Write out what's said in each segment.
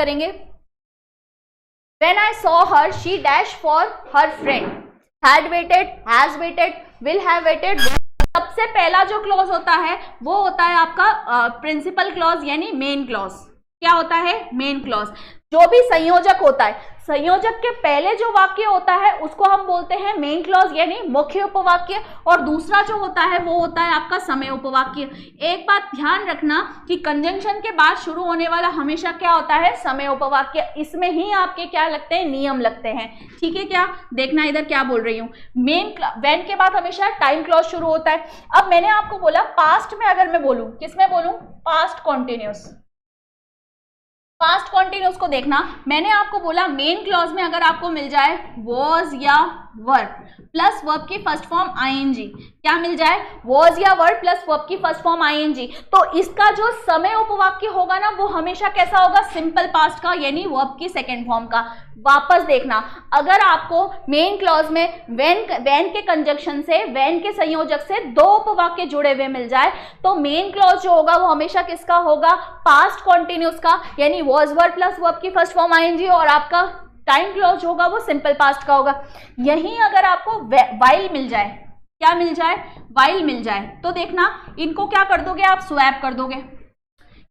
करेंगे। When I saw her she dash for her friend, had waited, has waited, will have waited. सबसे पहला जो clause होता है वो होता है आपका प्रिंसिपल क्लॉज यानी मेन क्लॉज। क्या होता है? Main clause. जो भी संयोजक होता है, संयोजक के पहले जो वाक्य होता है उसको हम बोलते हैं मेन क्लॉज यानी मुख्य उपवाक्य, और दूसरा जो होता है वो होता है आपका समय उपवाक्य। एक बात ध्यान रखना कि कंजंक्शन के बाद शुरू होने वाला हमेशा क्या होता है? समय उपवाक्य। इसमें ही आपके क्या लगते हैं? नियम लगते हैं। ठीक है, क्या देखना इधर क्या बोल रही हूँ। मेन व्हेन के बाद हमेशा टाइम क्लॉज शुरू होता है। अब मैंने आपको बोला पास्ट में अगर मैं बोलूं, किसमें बोलूं? Past continuous. पास्ट कॉन्टिन्यूस को देखना, मैंने आपको बोला मेन क्लॉज में अगर आपको मिल जाए वॉज या वर प्लस वर्ब की फर्स्ट फॉर्म आईएनजी, क्या मिल जाए? वॉज या वर प्लस वर्ब की फर्स्ट फॉर्म आईएनजी, तो इसका जो समय उपवाक्य होगा ना वो हमेशा कैसा होगा? सिंपल पास्ट का यानी वर्ब की सेकेंड फॉर्म का। वापस देखना, अगर आपको मेन क्लॉज में व्हेन के कंजक्शन से, व्हेन के संयोजक से दो उपवाक्य जुड़े हुए मिल जाए तो मेन क्लॉज जो होगा वो हमेशा किसका होगा? पास्ट कॉन्टिन्यूस का यानी वॉज वर प्लस वर्ब की फर्स्ट फॉर्म आईएनजी, और आपका टाइम क्लॉज होगा वो सिंपल पास्ट का होगा। यहीं अगर आपको वाइल मिल जाए, क्या मिल जाए? वाइल मिल जाए, तो देखना इनको क्या कर दोगे आप? स्वैप कर दोगे।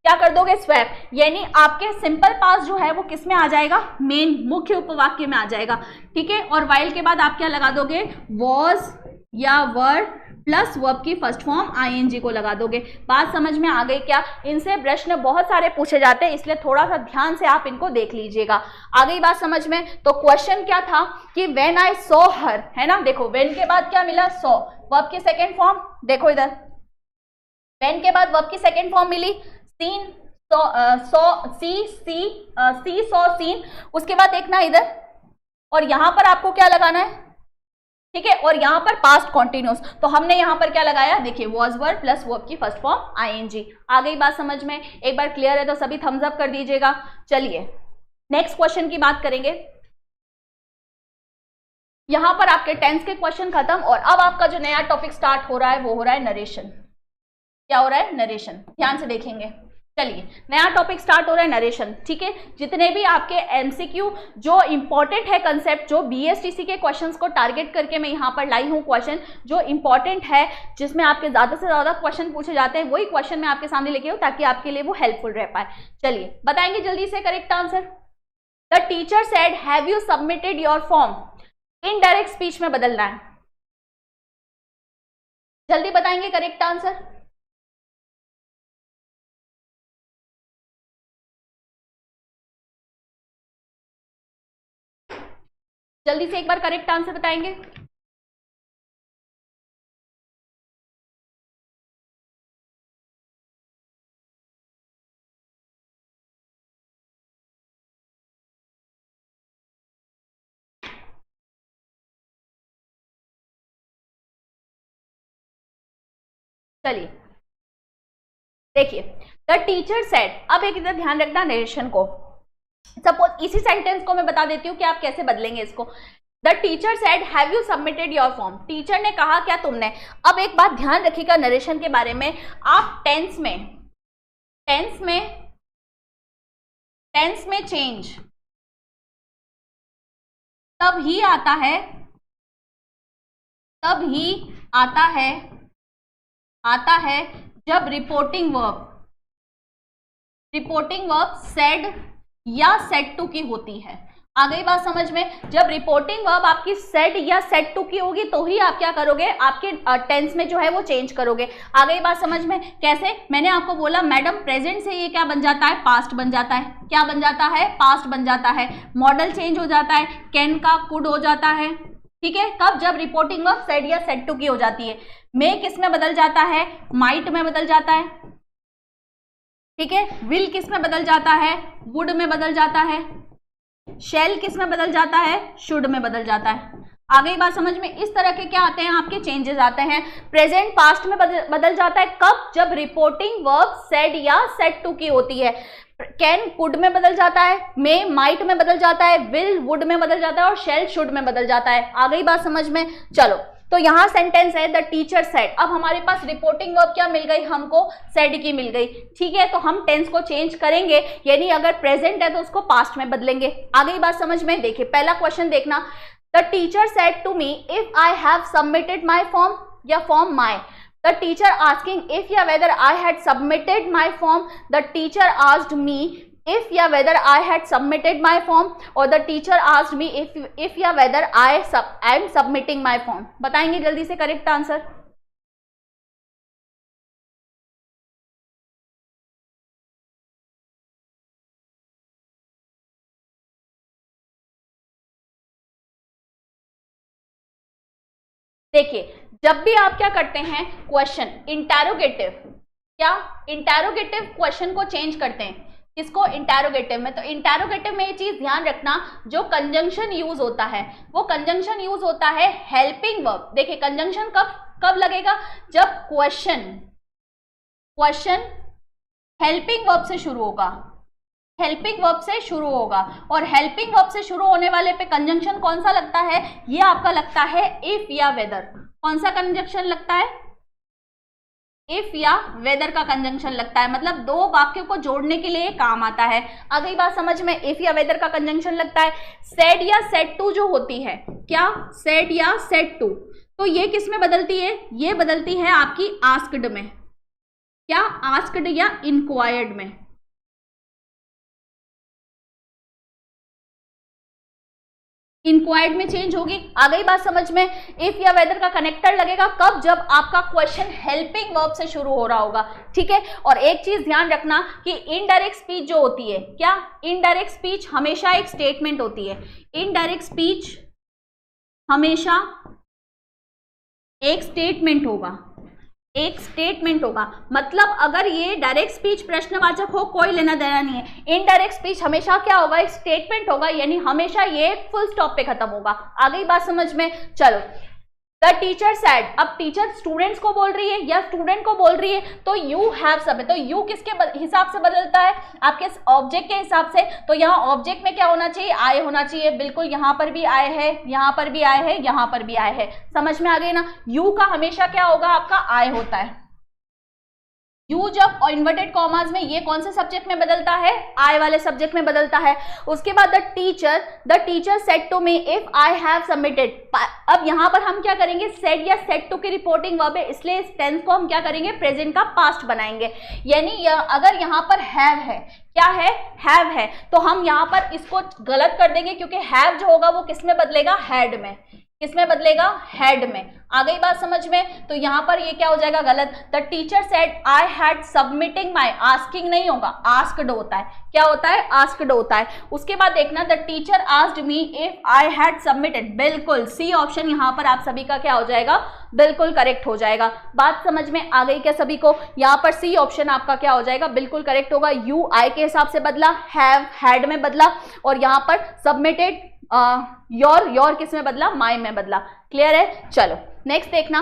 क्या कर दोगे? स्वैप, यानी आपके सिंपल पास्ट जो है वो किस में आ जाएगा? मेन मुख्य उपवाक्य में आ जाएगा। ठीक है, और वाइल के बाद आप क्या लगा दोगे? वॉज या वर प्लस वर्ब की फर्स्ट फॉर्म आईएनजी को लगा दोगे। बात समझ में आ गई क्या? इनसे प्रश्न बहुत सारे पूछे जाते हैं, इसलिए थोड़ा सा ध्यान से आप इनको देख लीजिएगा। आ गई बात समझ में? तो क्वेश्चन क्या था कि व्हेन आई सॉ हर, है ना? देखो व्हेन के बाद क्या मिला? सॉ, वर्ब की सेकेंड फॉर्म। देखो इधर व्हेन के बाद वर्ब की सेकेंड फॉर्म मिली सीन, सी सॉ सीन। उसके बाद देखना इधर, और यहां पर आपको क्या लगाना है? ठीक है, और यहां पर पास्ट कॉन्टिन्यूस, तो हमने यहां पर क्या लगाया? देखिए वॉज वर प्लस वर्ब की फर्स्ट फॉर्म आईएनजी। आ गई बात समझ में? एक बार क्लियर है तो सभी थम्स अप कर दीजिएगा। चलिए नेक्स्ट क्वेश्चन की बात करेंगे। यहां पर आपके टेंस के क्वेश्चन खत्म, और अब आपका जो नया टॉपिक स्टार्ट हो रहा है वो हो रहा है नरेशन। क्या हो रहा है? नरेशन। ध्यान से देखेंगे। चलिए नया टॉपिक स्टार्ट हो रहा है नरेशन। ठीक है, जितने भी आपके एमसीक्यू जो इंपॉर्टेंट है कंसेप्ट, जो बीएसटीसी के क्वेश्चंस को टारगेट करके मैं यहाँ पर लाई हूँ, क्वेश्चन जो इंपॉर्टेंट है जिसमें आपके ज्यादा से ज्यादा क्वेश्चन पूछे जाते हैं, वही क्वेश्चन मैं आपके सामने लेके आऊँ ताकि आपके लिए वो हेल्पफुल रह पाए। चलिए बताएंगे जल्दी से correct answer. The teacher said have you submitted your form, indirect speech में बदलना है। जल्दी बताएंगे करेक्ट आंसर। जल्दी से एक बार करेक्ट आंसर बताएंगे। चलिए देखिए, द टीचर सेड, अब एक इधर ध्यान रखना नरेशन को। सपोज इसी सेंटेंस को मैं बता देती हूँ कि आप कैसे बदलेंगे इसको। The teacher said have you submitted your form, teacher ने कहा क्या तुमने। अब एक बात ध्यान रखिएगा नरेशन के बारे में, आप टेंस में चेंज तब ही आता है जब रिपोर्टिंग वर्ब सेड या सेड टू की होती है। आ गई बात समझ में? जब रिपोर्टिंग वर्ब आपकी सेड या सेड टू की होगी तो ही आप क्या करोगे? आपके टेंस में जो है वो चेंज करोगे। आ गई बात समझ में? कैसे? मैंने आपको बोला मैडम प्रेजेंट से ये क्या बन जाता है? पास्ट बन जाता है। क्या बन जाता है? पास्ट बन जाता है। मॉडल चेंज हो जाता है, कैन का कुड हो जाता है। ठीक है, कब? जब रिपोर्टिंग वर्ब सेड या सेड टू की हो जाती है। मे किस में बदल जाता है? माइट में बदल जाता है। ठीक है, विल किस में बदल जाता है? वुड में बदल जाता है। शेल किस में बदल जाता है? शुड में बदल जाता है। आ गई बात समझ में? इस तरह के क्या आते हैं? आपके चेंजेस आते हैं। प्रेजेंट पास्ट में बदल जाता है, कब? जब रिपोर्टिंग वर्ब सेड या सेड टू की होती है। कैन कुड में बदल जाता है, मे माइट में बदल जाता है, विल वुड में बदल जाता है, और शेल शुड में बदल जाता है। आ गई बात समझ में? चलो तो यहाँ सेंटेंस है द टीचर सेड। अब हमारे पास रिपोर्टिंग वर्ब क्या मिल गई हमको, सेड की मिल गई। ठीक है, तो हम टेंस को चेंज करेंगे, यानी अगर प्रेजेंट है तो उसको पास्ट में बदलेंगे। आ गई बात समझ में? देखिए पहला क्वेश्चन देखना, the teacher said to me if I have submitted my form या form my. The teacher asking if या whether I had submitted my form. The teacher asked me if या whether I had submitted my form, or the teacher asked me if या whether I am submitting my form. बताएंगे जल्दी से correct answer. देखिए जब भी आप क्या करते हैं क्वेश्चन इंटरोगेटिव, क्या इंटरोगेटिव क्वेश्चन को चेंज करते हैं, किसको, इंटरोगेटिव में। तो इंटरोगेटिव में ये चीज ध्यान रखना, जो कंजंक्शन यूज होता है वो कंजंक्शन यूज होता है हेल्पिंग वर्ब। देखिए कंजंक्शन कब लगेगा, जब क्वेश्चन हेल्पिंग वर्ब से शुरू होगा, हेल्पिंग वर्ब से शुरू होगा, और हेल्पिंग वर्ब से शुरू होने वाले पे कंजंक्शन कौन सा लगता है, ये आपका लगता है इफ या वेदर। कौन सा कंजंक्शन लगता है, इफ या वेदर का कंजंक्शन लगता है, मतलब दो वाक्यों को जोड़ने के लिए काम आता है। आ गई बात समझ में, इफ या वेदर का कंजंक्शन लगता है। सेड या सेड टू जो होती है, क्या, सेड या सेड टू, तो ये किस में बदलती है, ये बदलती है आपकी आस्क्ड में, क्या, आस्क्ड या इंक्वायर्ड में। इंक्वायर्ड में चेंज होगी। आ गई बात समझ में। इफ या वेदर का कनेक्टर लगेगा कब, जब आपका क्वेश्चन हेल्पिंग वर्ब से शुरू हो रहा होगा। ठीक है, और एक चीज ध्यान रखना कि इनडायरेक्ट स्पीच जो होती है, क्या, इनडायरेक्ट स्पीच हमेशा एक स्टेटमेंट होती है। इनडायरेक्ट स्पीच हमेशा एक स्टेटमेंट होगा, एक स्टेटमेंट होगा। मतलब अगर ये डायरेक्ट स्पीच प्रश्नवाचक हो कोई लेना देना नहीं है, इनडायरेक्ट स्पीच हमेशा क्या होगा, एक स्टेटमेंट होगा, यानी हमेशा ये फुल स्टॉप पे खत्म होगा। आ गई बात समझ में। चलो, द टीचर सेड, अब टीचर स्टूडेंट्स को बोल रही है या स्टूडेंट को बोल रही है, तो यू हैव सब है, तो यू किसके हिसाब से बदलता है, आपके ऑब्जेक्ट के हिसाब से। तो यहाँ ऑब्जेक्ट में क्या होना चाहिए, आई होना चाहिए। बिल्कुल, यहाँ पर भी आए है, यहाँ पर भी आए है, यहाँ पर भी आए है। समझ में आ गई ना। यू का हमेशा क्या होगा, आपका आई होता है। यू जब इन्वर्टेड कॉमास में, ये कौन से सब्जेक्ट में बदलता है, आई वाले सब्जेक्ट में बदलता है। उसके बाद the teacher said to me if I have submitted. अब यहाँ पर हम क्या करेंगे, सेड या सेड टू की रिपोर्टिंग वर्ब है, इसलिए इस टेंस को हम क्या करेंगे, प्रेजेंट का पास्ट बनाएंगे। यानी अगर यहाँ पर हैव है, क्या है, हैव है, तो हम यहाँ पर इसको गलत कर देंगे, क्योंकि हैव जो होगा वो किस में बदलेगा, हैड में। किसमें बदलेगा, हेड में। आ गई बात समझ में। तो यहां पर ये क्या हो जाएगा, गलत। The teacher said I had submitting my, asking नहीं होगा, आस्क्ड होता है। क्या होता है, आस्क्ड होता है। उसके बाद देखना, the teacher asked me if I had submitted. बिल्कुल सी ऑप्शन यहाँ पर आप सभी का क्या हो जाएगा, बिल्कुल करेक्ट हो जाएगा। बात समझ में आ गई क्या सभी को। यहाँ पर सी ऑप्शन आपका क्या हो जाएगा, बिल्कुल करेक्ट होगा। यू आई के हिसाब से बदला, हैव हैड में बदला, और यहाँ पर सबमिटेड योर किस में बदला, माई में बदला। क्लियर है। चलो नेक्स्ट देखना,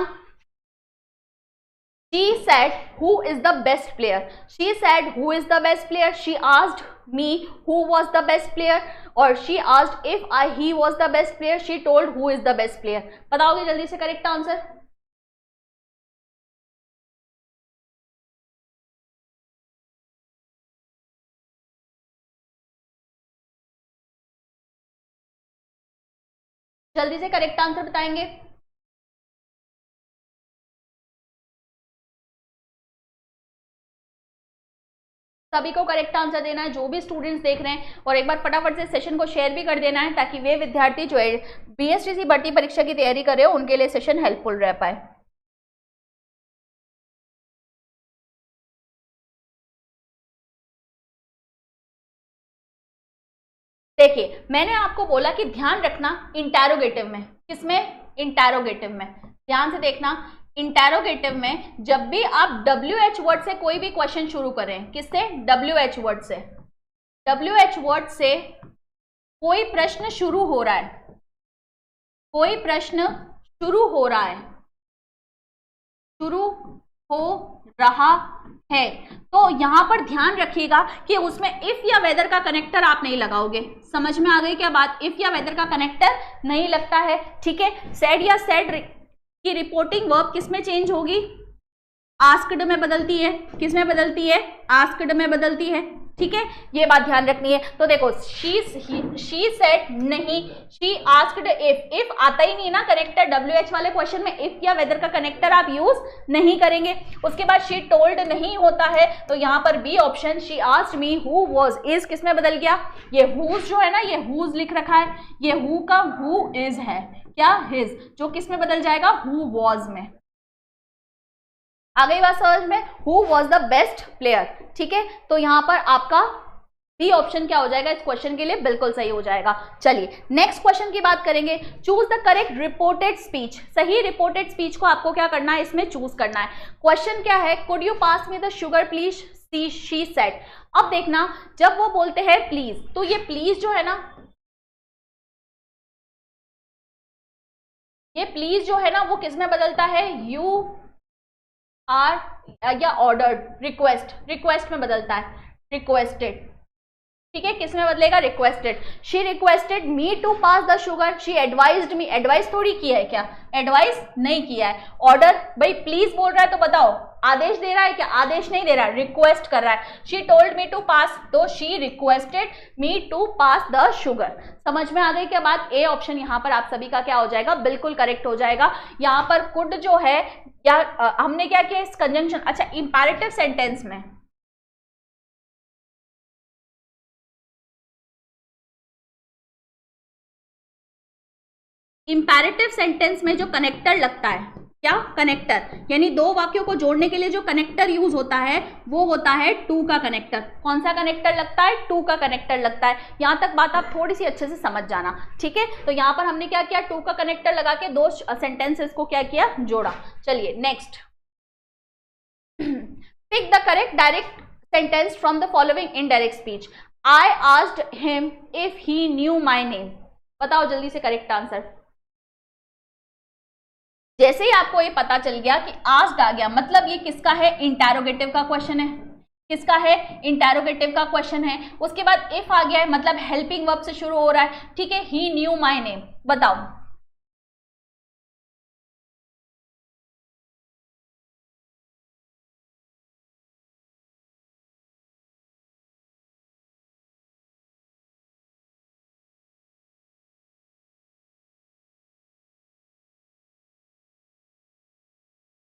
she said who is the best player, she said who is the best player, she asked me who was the best player, और she asked if he was the best player, she told who is the best player। बताओगे जल्दी से correct answer. जल्दी से correct answer बताएंगे। सभी को correct answer देना है, जो भी स्टूडेंट्स देख रहे हैं, और एक बार फटाफट से सेशन को शेयर भी कर देना है, ताकि वे विद्यार्थी जो है बीएसटीसी भर्ती परीक्षा की तैयारी कर रहे हो उनके लिए सेशन हेल्पफुल रह पाए। देखिए मैंने आपको बोला कि ध्यान रखना इंटरोगेटिव में, किसमें, इंटरोगेटिव में। ध्यान से देखना, इंटरोगेटिव में जब भी आप WH वर्ड से कोई भी क्वेश्चन शुरू करें, किससे, WH वर्ड से, WH वर्ड से कोई प्रश्न शुरू हो रहा है, कोई प्रश्न शुरू हो रहा है, शुरू हो रहा है, तो यहां पर ध्यान रखिएगा कि उसमें इफ या वेदर का कनेक्टर आप नहीं लगाओगे। समझ में आ गई क्या बात, इफ या वेदर का कनेक्टर नहीं लगता है। ठीक है, सेड या सेड कि रिपोर्टिंग वर्ब किस में चेंज होगी, आस्क्ड में बदलती है, किस में बदलती है, आस्क्ड में बदलती है, ठीक है, ये बात ध्यान रखनी है। तो देखो शी सेड नहीं, शी आस्क्ड इफ आता ही नहीं ना कनेक्टर, WH वाले क्वेश्चन में इफ या वेदर का कनेक्टर आप यूज नहीं करेंगे। उसके बाद शी टोल्ड नहीं होता है, तो यहाँ पर B option she asked me who was, is किस में बदल गया, ये हुज जो है ना, ये हुज लिख रखा है, ये हु का हु इज है, क्या हिज, जो किस में बदल जाएगा, हु वाज में। आ गई बात समझ में, who was the best player, ठीक है, तो यहां पर आपका बी ऑप्शन क्या हो जाएगा इस क्वेश्चन के लिए, बिल्कुल सही हो जाएगा। चलिए नेक्स्ट क्वेश्चन की बात करेंगे, choose the correct reported speech, सही रिपोर्टेड स्पीच को आपको क्या करना है, इसमें चूज करना है। क्वेश्चन क्या है, could you pass me the sugar please, she said. अब देखना जब वो बोलते हैं प्लीज, तो ये प्लीज जो है ना, ये प्लीज जो है ना वो किस में बदलता है, यू आर या ऑर्डर्ड, रिक्वेस्ट में बदलता है, रिक्वेस्टेड, ठीक है, किस में बदलेगा, requested. She requested me to pass the sugar, she advised me, advice थोड़ी किया है क्या, एडवाइस नहीं किया है। ऑर्डर, भाई प्लीज बोल रहा है तो बताओ आदेश दे रहा है क्या, आदेश नहीं दे रहा है, रिक्वेस्ट कर रहा है। She told me to pass, तो she requested me to pass the sugar. समझ में आ गई क्या बात, ए ऑप्शन यहाँ पर आप सभी का क्या हो जाएगा, बिल्कुल करेक्ट हो जाएगा। यहाँ पर कुड जो है, या हमने क्या किया इस कंजंक्शन, अच्छा इंपैरेटिव सेंटेंस में, इंपैरेटिव सेंटेंस में जो कनेक्टर लगता है, क्या कनेक्टर, यानी दो वाक्यों को जोड़ने के लिए जो कनेक्टर यूज होता है वो होता है टू का कनेक्टर। कौन सा कनेक्टर लगता है, टू का कनेक्टर लगता है। यहां तक बात आप थोड़ी सी अच्छे से समझ जाना, ठीक है। तो यहां पर हमने क्या किया, टू का कनेक्टर लगा के दो सेंटेंसेस को क्या किया, जोड़ा। चलिए next, pick the correct direct sentence from the following indirect speech. I asked him if he knew my name. बताओ जल्दी से करेक्ट आंसर। जैसे ही आपको ये पता चल गया कि आस्क्ड आ गया, मतलब ये किसका है, इंटरोगेटिव का क्वेश्चन है, किसका है, इंटरोगेटिव का क्वेश्चन है। उसके बाद इफ आ गया है, मतलब हेल्पिंग वर्ब से शुरू हो रहा है, ठीक है। ही न्यू माई नेम, बताओ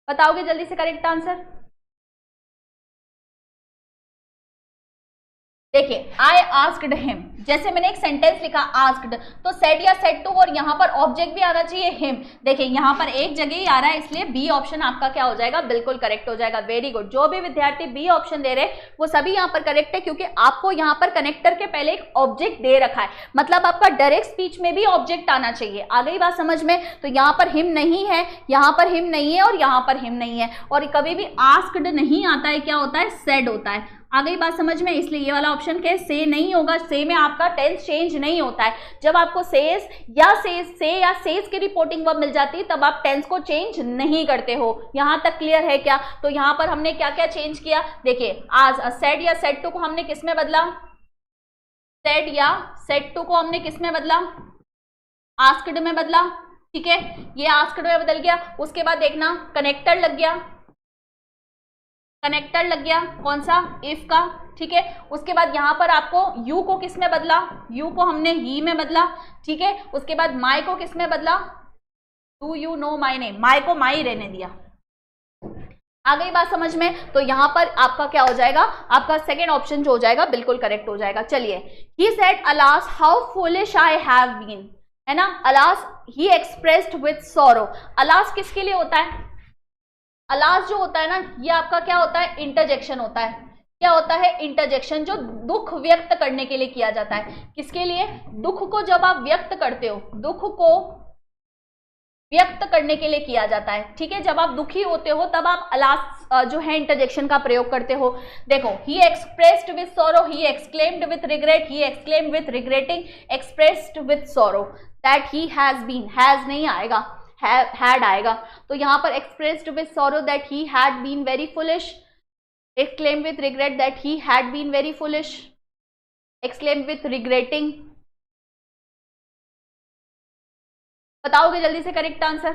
बताओगे जल्दी से करेक्ट आंसर। देखिए आई आस्क्ड हिम, जैसे मैंने एक सेंटेंस लिखा आस्क्ड, तो सेड या सेड टू, और यहाँ पर ऑब्जेक्ट भी आना चाहिए हिम। देखिए यहाँ पर एक जगह ही आ रहा है, इसलिए बी ऑप्शन आपका क्या हो जाएगा, बिल्कुल करेक्ट हो जाएगा। Very good. जो भी विद्यार्थी बी ऑप्शन दे रहे वो सभी यहाँ पर करेक्ट है, क्योंकि आपको यहाँ पर कनेक्टर के पहले एक ऑब्जेक्ट दे रखा है, मतलब आपका डायरेक्ट स्पीच में भी ऑब्जेक्ट आना चाहिए। आ गई बात समझ में। तो यहाँ पर हिम नहीं है, यहाँ पर हिम नहीं है, और यहाँ पर हिम नहीं है, और कभी भी आस्क्ड नहीं आता है, क्या होता है, सेड होता है। आ गई बात समझ में। इसलिए ये वाला ऑप्शन क्या है, से नहीं होगा। से में आपका टेंस चेंज नहीं होता है। जब आपको सेज या सेज की रिपोर्टिंग वर्ब मिल जाती है तब आप टेंस को चेंज नहीं करते हो। यहां तक क्लियर है क्या। तो यहां पर हमने क्या क्या चेंज किया, देखिए आज सेड या सेड टू को हमने किस में बदला, सेड या सेड टू को हमने किस में बदला, आस्क्ड में बदला, ठीक है। ये आस्क्ड में बदल गया। उसके बाद देखना कनेक्टर लग गया, कनेक्टर लग गया कौन सा, इफ का, ठीक है। उसके बाद यहां पर आपको यू को किस में बदला, यू को हमने ही में बदला, ठीक है। उसके बाद माई को किस में बदला, do you know my name, my को माई रहने दिया। आ गई बात समझ में। तो यहां पर आपका क्या हो जाएगा, आपका सेकेंड ऑप्शन जो हो जाएगा बिल्कुल करेक्ट हो जाएगा। चलिए, he said alas how foolish I have been, है ना। Alas he expressed with sorrow. Alas किसके लिए होता है, अलास जो होता है ना, ये आपका क्या होता है, इंटरजेक्शन होता है। क्या होता है, इंटरजेक्शन, जो दुख व्यक्त करने के लिए किया जाता है। किसके लिए, दुख को जब आप व्यक्त करते हो, दुख को व्यक्त करने के लिए किया जाता है, ठीक है। जब आप दुखी होते हो तब आप अलास जो है इंटरजेक्शन का प्रयोग करते हो। देखो, he expressed with sorrow, he exclaimed with regret, he exclaimed with regretting, expressed with sorrow, that he has been, has नहीं आएगा, had आएगा। तो यहां पर expressed with sorrow that he had been very foolish, exclaimed with regret that he had been very foolish, exclaimed with regretting। बताओगे जल्दी से correct answer.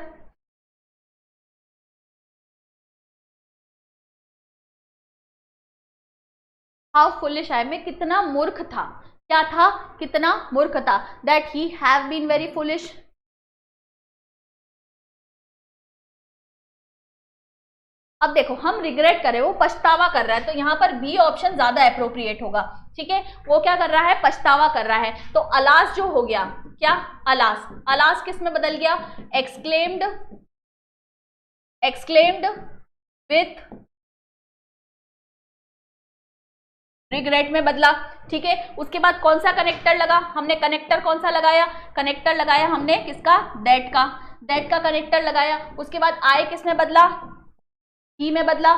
How foolish I में कितना मूर्ख था, क्या था, कितना मूर्ख था, that he have been very foolish. अब देखो हम रिग्रेट कर रहे हो, पछतावा कर रहा है, तो यहाँ पर बी ऑप्शन ज्यादा अप्रोप्रिएट होगा, ठीक है। वो क्या कर रहा है, पछतावा कर रहा है, तो अलास जो हो गया, क्या, अलास, अलास किस में बदल गया, एक्सक्लेम्ड, एक्सक्लेम्ड विथ रिग्रेट में बदला, ठीक है। उसके बाद कौन सा कनेक्टर लगा, हमने कनेक्टर कौन सा लगाया, कनेक्टर लगाया हमने किसका, दैट का, दैट का कनेक्टर लगाया। उसके बाद आई किस में बदला, ही में बदला,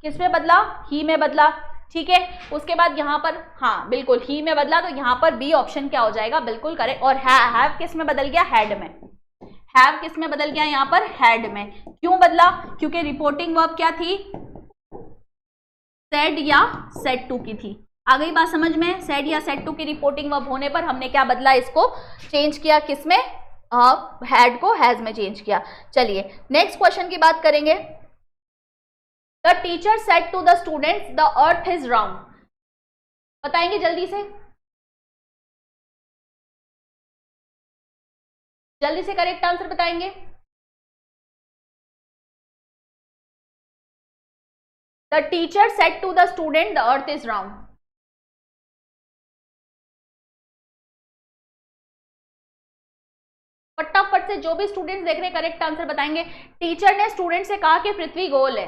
किस में बदला, ही में बदला, ठीक है। उसके बाद यहाँ पर, हाँ बिल्कुल ही में बदला, तो यहाँ पर बी ऑप्शन क्या हो जाएगा, बिल्कुल करेक्ट। और हैव किस में बदल गया, हैड में, हैव किस में बदल गया, यहाँ पर हैड में। क्यों बदला, क्योंकि रिपोर्टिंग वर्ब क्या थी, सेड या सेड टू की थी। आ गई बात समझ में, सेड या सेड टू की रिपोर्टिंग वर्ब होने पर हमने क्या बदला, इसको चेंज किया, किसमें, हैड को हैज में चेंज किया। चलिए नेक्स्ट क्वेश्चन की बात करेंगे। The teacher said to the students the earth is round, बताएंगे जल्दी से, जल्दी से करेक्ट आंसर बताएंगे। The teacher said to the student the earth is round, फटाफट से जो भी स्टूडेंट्स देख रहे हैं करेक्ट आंसर बताएंगे। टीचर ने स्टूडेंट से कहा कि पृथ्वी गोल है।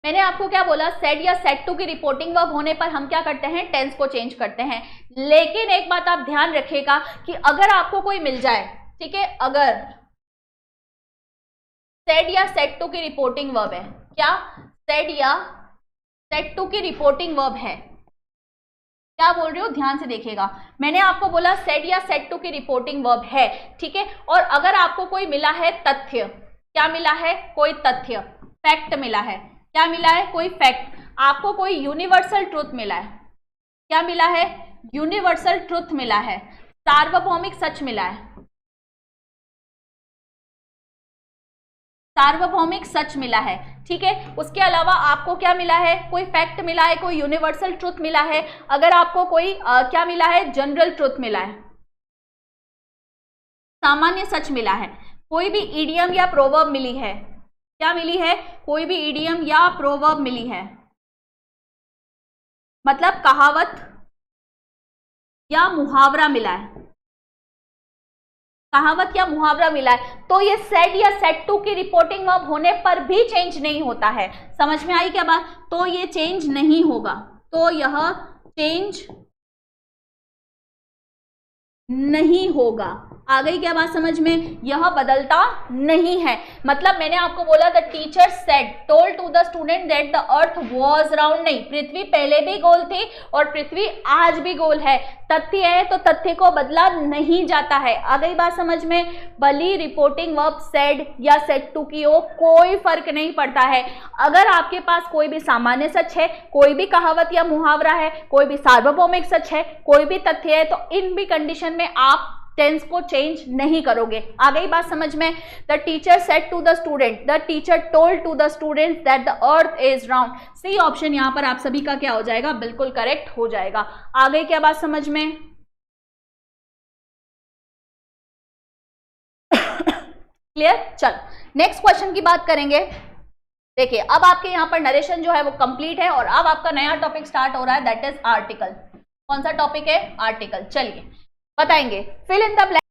मैंने आपको क्या बोला, सेड या सेड टू की रिपोर्टिंग वर्ब होने पर हम क्या करते हैं, टेंस को चेंज करते हैं। लेकिन एक बात आप ध्यान रखिएगा कि अगर आपको कोई मिल जाए, ठीक है, अगर सेड या सेड टू की रिपोर्टिंग वर्ब है, क्या, सेड या सेड टू की रिपोर्टिंग वर्ब है, क्या बोल रही हो, ध्यान से देखिएगा। मैंने आपको बोला सेड या सेड टू की रिपोर्टिंग वर्ब है, ठीक है। और अगर आपको कोई मिला है तथ्य, क्या मिला है, कोई तथ्य, फैक्ट मिला है, क्या मिला है, कोई फैक्ट, आपको कोई यूनिवर्सल ट्रुथ मिला है, क्या मिला है, यूनिवर्सल ट्रुथ मिला है, सार्वभौमिक सच मिला है, सार्वभौमिक सच मिला है, ठीक है। उसके अलावा आपको क्या मिला है, कोई फैक्ट मिला है, कोई यूनिवर्सल ट्रुथ मिला है, अगर आपको कोई क्या मिला है, जनरल ट्रुथ मिला है, सामान्य सच मिला है, कोई भी इडियम या प्रोवर्ब मिली है, क्या मिली है, कोई भी इडियम या प्रोवर्ब मिली है, मतलब कहावत या मुहावरा मिला है, कहावत या मुहावरा मिला है, तो ये सेड या सेड टू की रिपोर्टिंग वर्ब होने पर भी चेंज नहीं होता है। समझ में आई क्या बात, तो ये चेंज नहीं होगा, तो यह चेंज नहीं होगा। आ गई क्या बात समझ में, यह बदलता नहीं है। मतलब मैंने आपको बोला the teacher said, told to the student that the earth was round, नहीं, पृथ्वी पहले भी गोल थी और पृथ्वी आज भी गोल है, तथ्य है तो तथ्य को बदला नहीं जाता है। आ गई बात समझ में, भली रिपोर्टिंग वर्ब सेड या सेड टू की हो, कोई फर्क नहीं पड़ता है। अगर आपके पास कोई भी सामान्य सच है, कोई भी कहावत या मुहावरा है, कोई भी सार्वभौमिक सच है, कोई भी तथ्य है, तो इन भी कंडीशन में आप टेंस को चेंज नहीं करोगे। आ गई बात समझ में, the teacher said to the student, the teacher told to the student that the earth is round. C option यहां पर आप सभी का क्या हो जाएगा, बिल्कुल करेक्ट हो जाएगा। आ गई क्या बात समझ में, क्लियर। चल नेक्स्ट क्वेश्चन की बात करेंगे। देखिए अब आपके यहाँ पर नरेशन जो है वो कंप्लीट है और अब आपका नया टॉपिक स्टार्ट हो रहा है, दैट इज आर्टिकल। कौन सा टॉपिक है, आर्टिकल। चलिए बताएंगे, फिल इन द ब्लैंक।